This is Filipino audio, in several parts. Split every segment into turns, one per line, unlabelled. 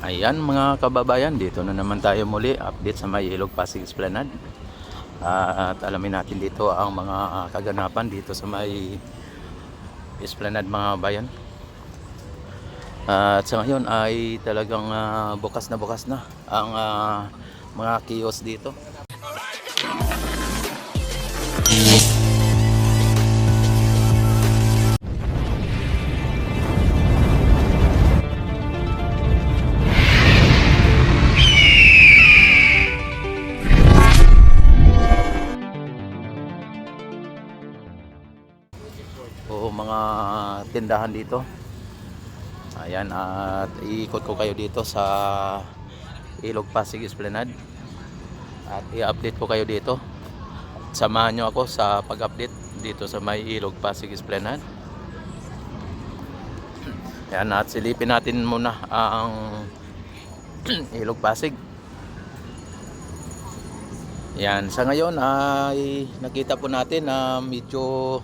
Ayan mga kababayan, dito na naman tayo muli, update sa may Ilog Pasig Esplanade. At alamin natin dito ang mga kaganapan dito sa may Esplanade mga bayan. At sa ngayon ay talagang bukas na ang mga kiosk dito. O mga tindahan dito. Ayan, at iikot ko kayo dito sa Ilog Pasig Esplanade at i-update ko kayo dito. Samahan nyo ako sa pag-update dito sa may Ilog Pasig Esplanade. Ayan, at silipin natin muna ang Ilog Pasig. Yan, sa ngayon ay nakita po natin na medyo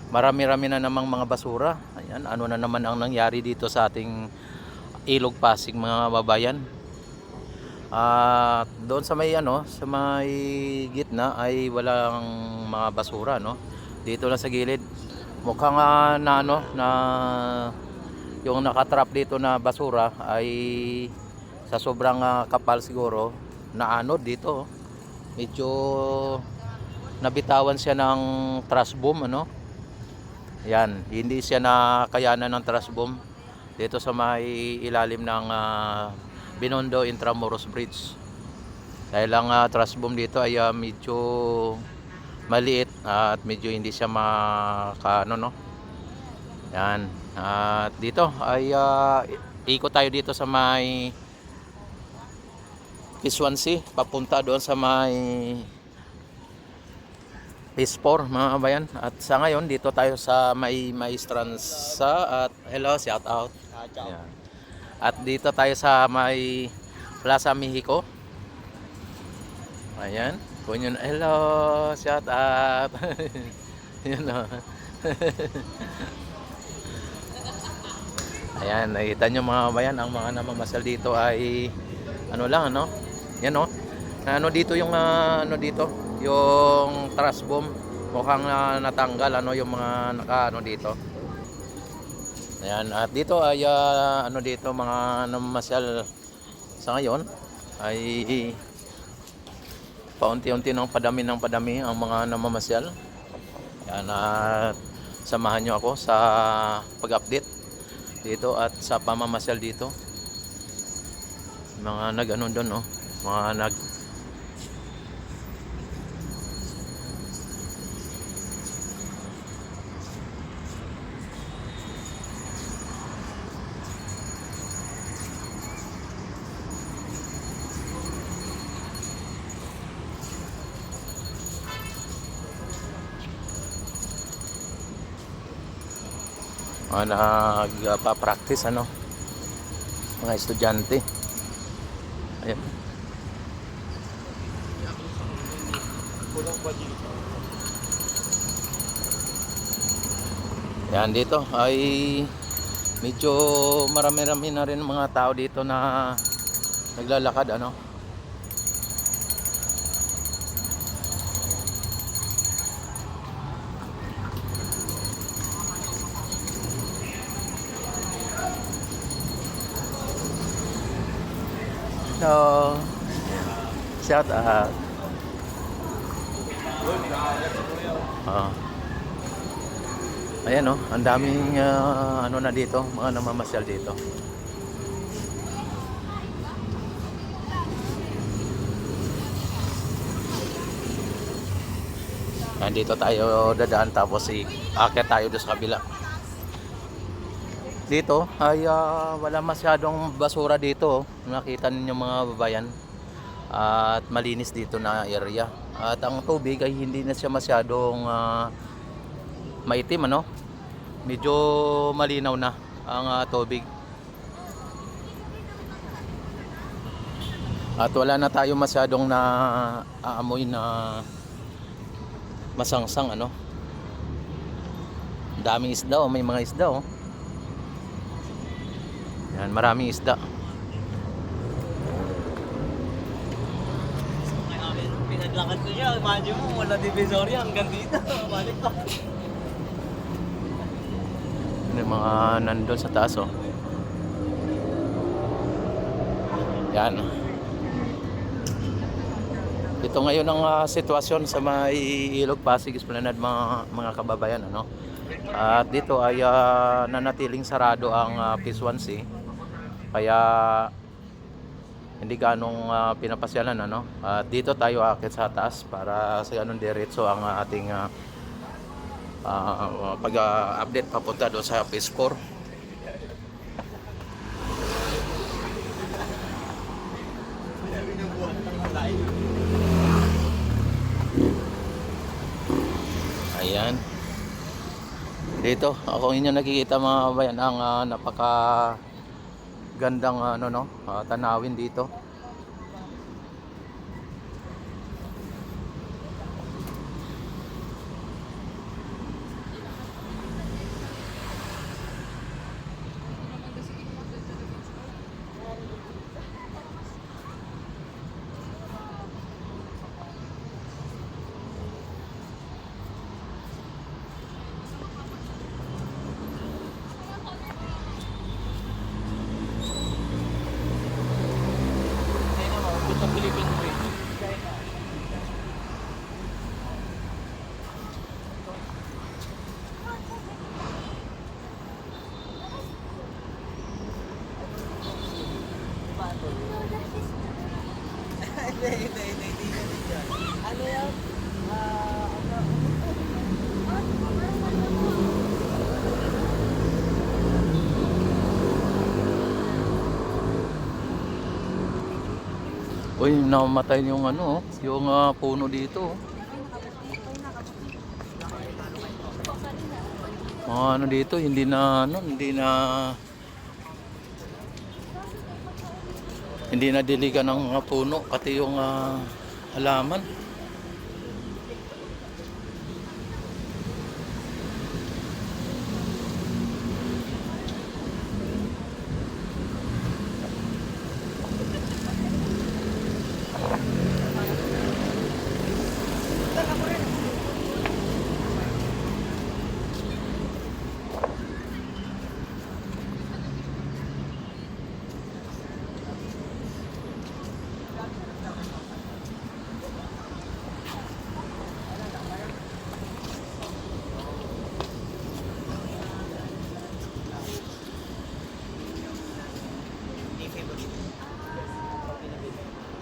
marami-rami na namang mga basura. Ayan, ano na naman ang nangyari dito sa ating Ilog Pasig mga babayan. Doon sa may sa may gitna ay walang mga basura, no. Dito lang sa gilid. Mukhang na yung nakatrap dito na basura ay sa sobrang kapal siguro na dito. Medyo nabitawan siya ng trash boom, Yan, hindi siya nakayanan ng trash boom dito sa may ilalim ng Binondo Intramuros Bridge. Dahil ang trash boom dito ay medyo maliit at medyo hindi siya Yan. At dito ay ikot tayo dito sa may P1C papunta doon sa may P4 mga bayan. At sa ngayon dito tayo sa may Maestranza at hello, shout out. Yan. At dito tayo sa may Plaza Mexico. Ayan, kunyon hello, shout out. Yun o. Ayan, nakita nyo mga bayan, ang mga namamasyal dito ay yan dito yung dito yung trash bomb mukhang natanggal yung mga dito. Ayan, at dito ay dito mga namamasyal sa ngayon ay paunti-unti ng padami ang mga namamasyal. Ayan, at samahan nyo ako sa pag-update dito at sa pamamasyal dito. Mga doon, mga nagpa-practice mga estudyante. Ayan. Yan, dito ay medyo marami-rami na rin mga tao dito na naglalakad So, shout out. Ayan ang daming na dito, mga namamasyal dito. Dito tayo dadaan tapos aakyat tayo doon sa kabila. Dito ay wala masyadong basura dito. Nakita ninyo mga babayan. At malinis dito na area. At ang tubig ay hindi na siya masyadong maitim, Medyo malinaw na ang tubig. At wala na tayo masyadong aamoy na masangsang, Daming isda, may mga isda, Yan, maraming isda.
Yeah, imagine mo, wala divisoria hanggang dito. Balik pa.
Yung mga nandun sa taas, oh. Yan. Ito ngayon ang sitwasyon sa may Ilog Pasig Esplanade, mga kababayan, ano. At dito ay nanatiling sarado ang Phase 1C. Kaya hindi ganong pinapasyalan, ano. At dito tayo aakyat sa taas para sa ganun diretso ang ating pag-update papunta doon sa Phase 4. Ayan. Dito, ako inyo nakikita mga kabayan ang napaka gandang tanawin dito.
Sa Philippine Bridge. Hindi. Ano yan?
Uy, namatay yung yung puno dito. Mga dito, hindi na diligan ng mga puno, pati yung halaman.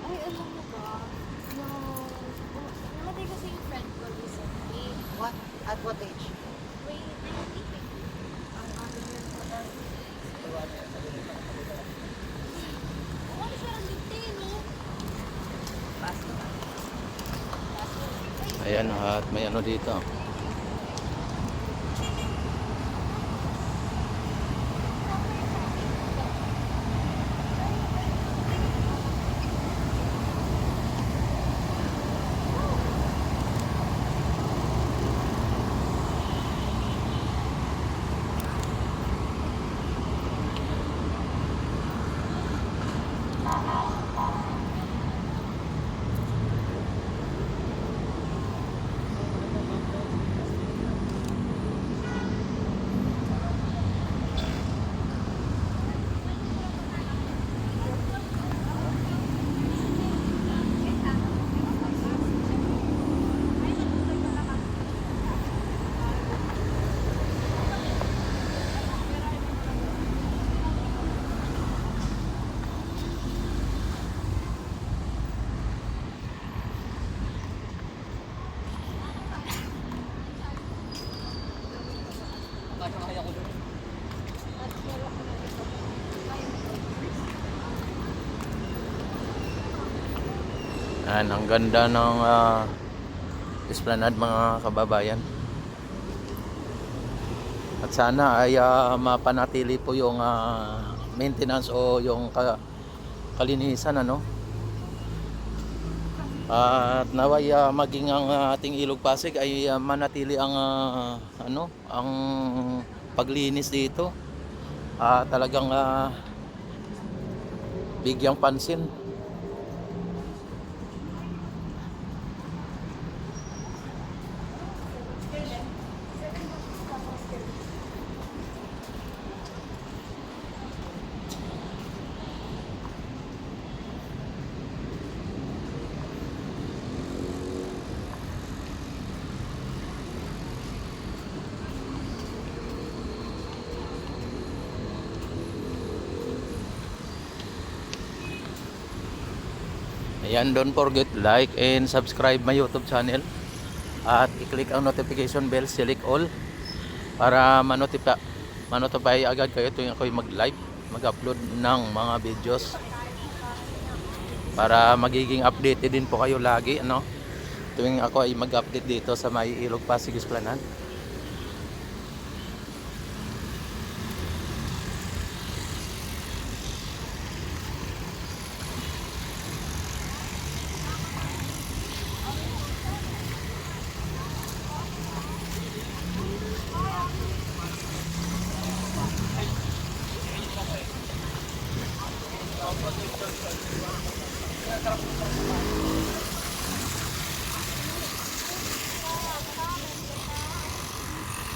Ay, alam mo ba? Namatay kasi yung friend ko recently.
What? At what age?
Wait, ang atin yun po dahil. Ano siya ang ligtay, no?
Ayan, at may dito. Ayan, ang ganda ng esplanade, mga kababayan. At sana ay mapanatili po yung maintenance o yung kalinisan, ano. At naway maging ang ating Ilog Pasig ay manatili ang ang paglinis dito. Talagang bigyang pansin. Ayan, don't forget like and subscribe my YouTube channel. At i-click ang notification bell, select all para manotify agad kayo tuwing ako'y mag-live, mag-upload ng mga videos. Para magiging updated din po kayo lagi, ano? Tuwing ako ay mag-update dito sa may Ilog Pasig Esplanade.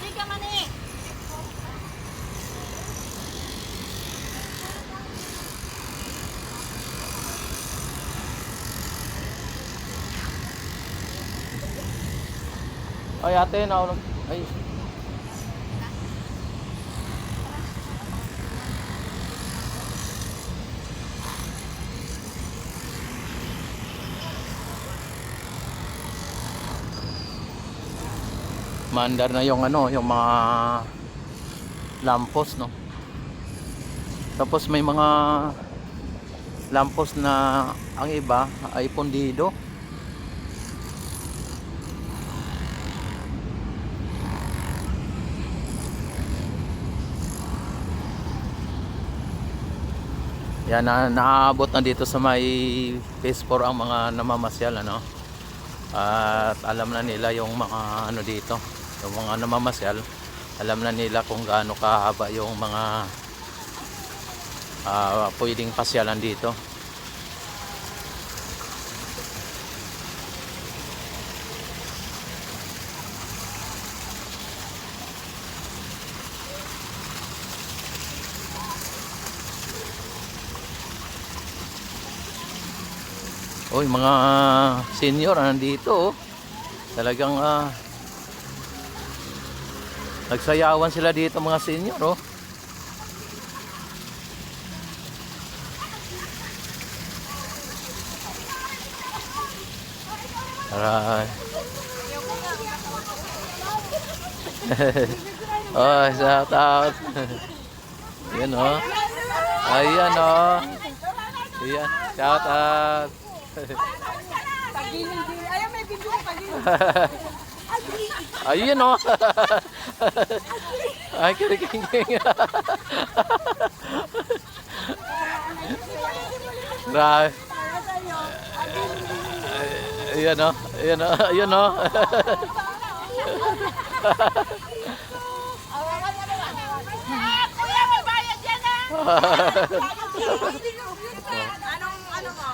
Sige, mani.
Ay ate, naulog. Ay. Maandar na yung ano, yung mga lampos, no. Tapos may mga lampos na ang iba ay pundido. Yan, naaabot na dito sa may phase 4 ang mga namamasyal, ano. At alam na nila yung mga ano dito, yung mga namamasyal, alam na nila kung gaano kahaba yung mga pwedeng pasyalan dito. Oy, mga senior nandito, oh. Talagang nagsayawan sila dito, mga senior, oh. Aray. Oh, shout out. Yan, oh. Ayan, oh. Ayan, shout out.
Pagilin-gilin. Ayaw, may video ko pagilin.
Ayun, oh. Ay, kiriking. Grabe. Ayan, oh. Ayan, oh. Ayan, oh.
Kuya, may bayad yan ah! Ano mo?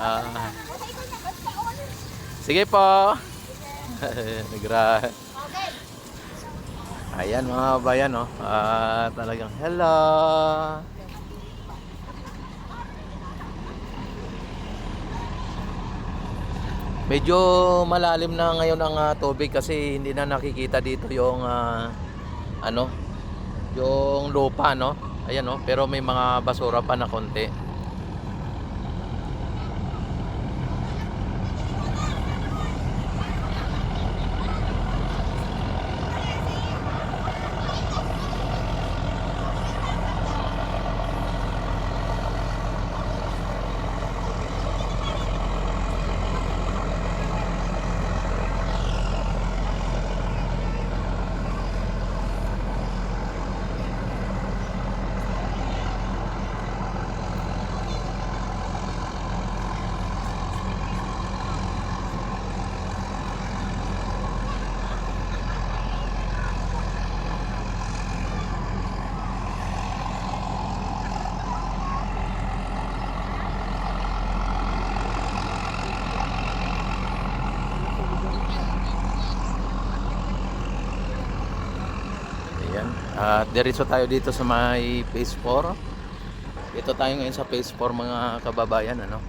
Ah. Sige po. Nagra. Ayan mga bayan, oh. Talagang hello. Medyo malalim na ngayon ang tubig kasi hindi na nakikita dito yung ano, yung lupa, no. Ayan, oh, pero may mga basura pa na konti. At diretso tayo dito sa may phase 4. Ito tayo ngayon sa phase 4 mga kababayan, ano.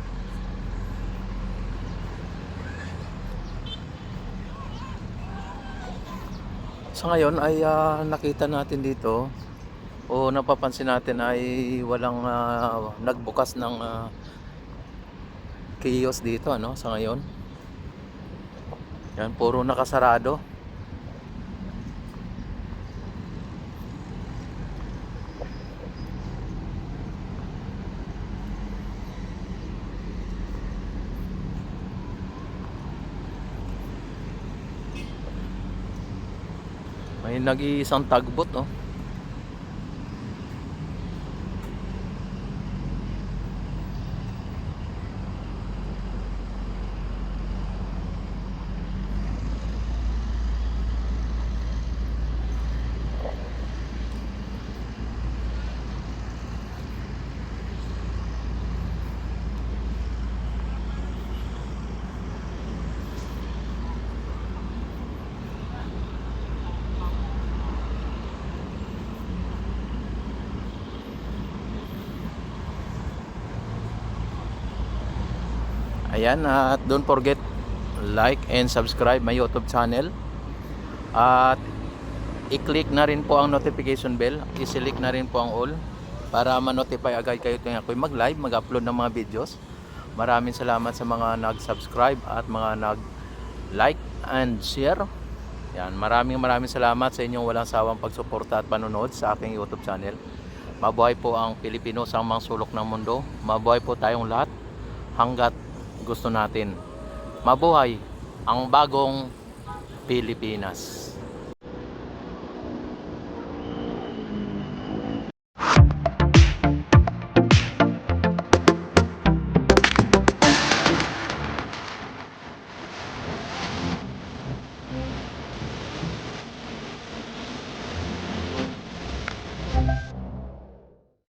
Sa ngayon ay nakita natin dito o napapansin natin ay walang nagbukas ng chaos dito ano sa ngayon. Yan, puro nakasarado. May nag-iisang tagbot, oh. Ayan, at don't forget like and subscribe my YouTube channel. At i-click na rin po ang notification bell, i-select na rin po ang all para ma-notify agad kayo tuwing ako'y mag-live, mag-upload ng mga videos. Maraming salamat sa mga nag-subscribe at mga nag-like and share. Yan, maraming salamat sa inyong walang sawang pagsuporta at panonood sa aking YouTube channel. Mabuhay po ang Pilipino sa mga sulok ng mundo. Mabuhay po tayong lahat hanggat gusto natin. Mabuhay ang bagong Pilipinas.